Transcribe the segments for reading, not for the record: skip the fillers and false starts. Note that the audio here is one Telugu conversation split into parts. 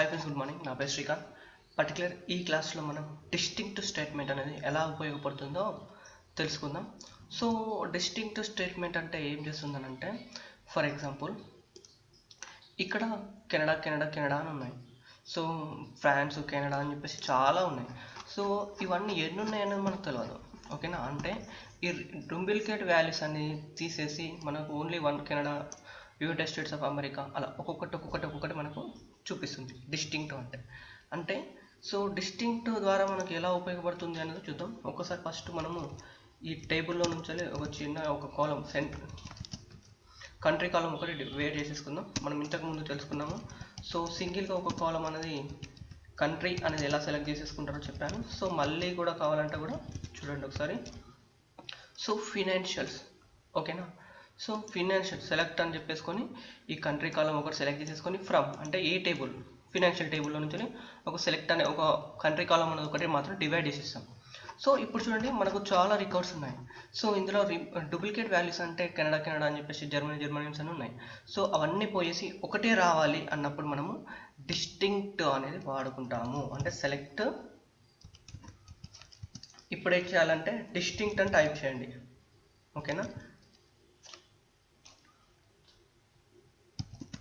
Hi friends, good morning. నా పేరు శ్రీకాంత్. పర్టికులర్ ఈ క్లాస్లో మనం డిస్టింక్ట్ స్టేట్మెంట్ అనేది ఎలా ఉపయోగపడుతుందో తెలుసుకుందాం. సో డిస్టింక్ట్ స్టేట్మెంట్ అంటే ఏం చేస్తుందనంటే, ఫర్ ఎగ్జాంపుల్ ఇక్కడ కెనడా కెనడా కెనడా అని ఉన్నాయి. సో ఫ్రాన్స్, కెనడా అని చెప్పేసి చాలా ఉన్నాయి. సో ఇవన్నీ ఎన్ని ఉన్నాయి అనేది మనకు తెలియదు. ఓకేనా? అంటే ఈ డూప్లికేట్ వాల్యూస్ అన్ని తీసేసి మనకు only one Canada, United States of America అలా ఒక్కొక్కటి మనకు చూపిస్తుంది డిస్టింక్ట్ అంటే సో డిస్టింక్ట్ ద్వారా మనకు ఎలా ఉపయోగపడుతుంది అనేది చూద్దాం. ఒకసారి ఫస్ట్ మనము ఈ టేబుల్లో నుంచి ఒక కాలం కంట్రీ కాలం ఒకటి వేర్ చేసేసుకుందాం. మనం ఇంతకుముందు తెలుసుకున్నాము. సో సింగిల్గా ఒక కాలం అనేది కంట్రీ అనేది ఎలా సెలెక్ట్ చేసేసుకుంటారో చెప్పాను. సో మళ్ళీ కూడా కావాలంటే కూడా చూడండి ఒకసారి. సో ఫినాన్షియల్స్, ఓకేనా? సో ఫినాన్షియల్ సెలెక్ట్ అని చెప్పేసుకొని ఈ కంట్రీ కాలం ఒకటి సెలెక్ట్ చేసేసుకొని ఫ్రమ్ అంటే ఏ టేబుల్, ఫినాన్షియల్ టేబుల్లో నుంచి ఒక సెలెక్ట్ అనే ఒక కంట్రీ కాలం అనేది ఒకటి మాత్రం డివైడ్ చేసేస్తాం. సో ఇప్పుడు చూడండి, మనకు చాలా రికార్డ్స్ ఉన్నాయి. సో ఇందులో డూప్లికేట్ వాల్యూస్ అంటే కెనడా కెనడా అని చెప్పేసి జర్మనీ అని ఉన్నాయి. సో అవన్నీ పోయేసి ఒకటే రావాలి అన్నప్పుడు మనము డిస్టింక్ట్ అనేది వాడుకుంటాము. అంటే సెలెక్ట్, ఇప్పుడు ఏం చేయాలంటే డిస్టింక్ట్ అని టైప్ చేయండి. ఓకేనా?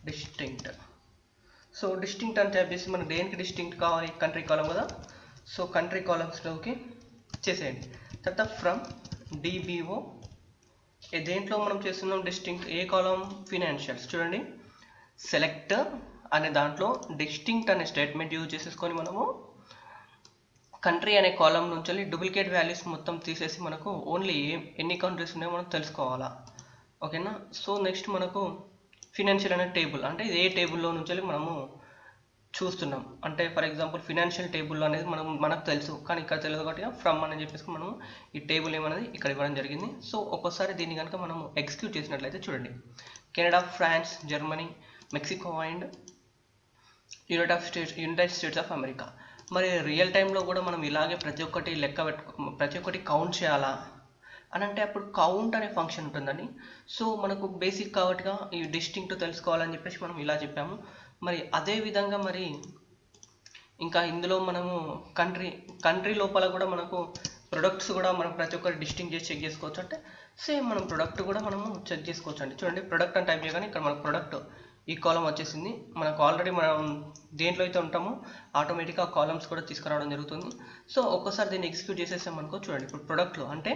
డిస్టింక్ట్. సో డిస్టింక్ట్ అని టైప్ చేసి మనకు దేనికి డిస్టింక్ట్ కావాలి? కంట్రీ కాలం కదా. సో కంట్రీ కాలమ్స్లోకి చేసేయండి. తర్వాత ఫ్రమ్ డిబిఓ దేంట్లో మనం చేస్తున్నాం డిస్టింక్ట్? ఏ కాలం? ఫినాన్షియల్స్. చూడండి, సెలెక్ట్ అనే దాంట్లో డిస్టింక్ట్ అనే స్టేట్మెంట్ యూజ్ చేసేసుకొని మనము కంట్రీ అనే కాలం నుంచి డూప్లికేట్ వాల్యూస్ మొత్తం తీసేసి మనకు ఓన్లీ ఎన్ని కంట్రీస్ ఉన్నాయో మనం తెలుసుకోవాలా. ఓకేనా? సో నెక్స్ట్ మనకు ఫినాన్షియల్ అనే టేబుల్, అంటే ఏ టేబుల్లో నుంచి మనము చూస్తున్నాం. అంటే ఫర్ ఎగ్జాంపుల్ ఫినాన్షియల్ టేబుల్ అనేది మనకు తెలుసు, కానీ ఇక్కడ తెలియదు కాబట్టి ఫ్రమ్ అని చెప్పేసి మనము ఈ టేబుల్ ఏమనేది ఇక్కడ ఇవ్వడం జరిగింది. సో ఒక్కోసారి దీన్ని కనుక మనము ఎగ్జిక్యూట్ చేసినట్లయితే చూడండి, Canada, France, Germany, Mexico and United States of America. మరి రియల్ టైంలో కూడా మనం ఇలాగే ప్రతి ఒక్కటి కౌంట్ చేయాలా అని అంటే అప్పుడు కౌంట్ అనే ఫంక్షన్ ఉంటుందండి. సో మనకు బేసిక్ కాబట్టిగా ఈ డిస్టింక్ట్ తెలుసుకోవాలని చెప్పేసి మనం ఇలా చెప్పాము. మరి అదే విధంగా మరి ఇంకా ఇందులో మనము కంట్రీ లోపల కూడా మనకు ప్రొడక్ట్స్ కూడా మనం ప్రతి ఒక్కటి డిస్టింక్ట్ చేసి చెక్ చేసుకోవచ్చు. అంటే సేమ్ మనం ప్రొడక్ట్ కూడా మనము చెక్ చేసుకోవచ్చు అండి. చూడండి, ప్రొడక్ట్ అని టైప్ చేయగానే ఇక్కడ మనకు ప్రొడక్ట్ ఈ కాలం వచ్చేసింది. మనకు ఆల్రెడీ మనం దేంట్లో అయితే ఉంటామో ఆటోమేటిక్గా కాలమ్స్ కూడా తీసుకురావడం జరుగుతుంది. సో ఒక్కసారి దీన్ని ఎగ్జిక్యూట్ చేసేసాం అనుకో. చూడండి, ఇప్పుడు ప్రొడక్ట్లో అంటే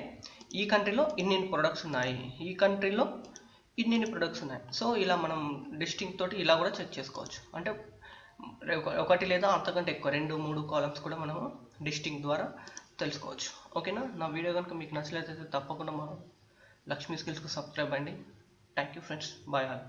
ఈ కంట్రీలో ఇన్ని ప్రొడక్ట్స్ ఉన్నాయి, ఈ కంట్రీలో ఇన్ని ప్రొడక్ట్స్ ఉన్నాయి. సో ఇలా మనం డిస్టింక్ట్ తోటి ఇలా కూడా చెక్ చేసుకోవచ్చు. అంటే ఒకటి లేదా అంతకంటే ఎక్కువ 2-3 కాలమ్స్ కూడా మనము డిస్టింక్ట్ ద్వారా తెలుసుకోవచ్చు. ఓకేనా? నా వీడియో కనుక మీకు నచ్చలేదైతే తప్పకుండా మా లక్ష్మీ స్కిల్స్కు సబ్స్క్రైబ్ అండి. Thank you friends. Bye all.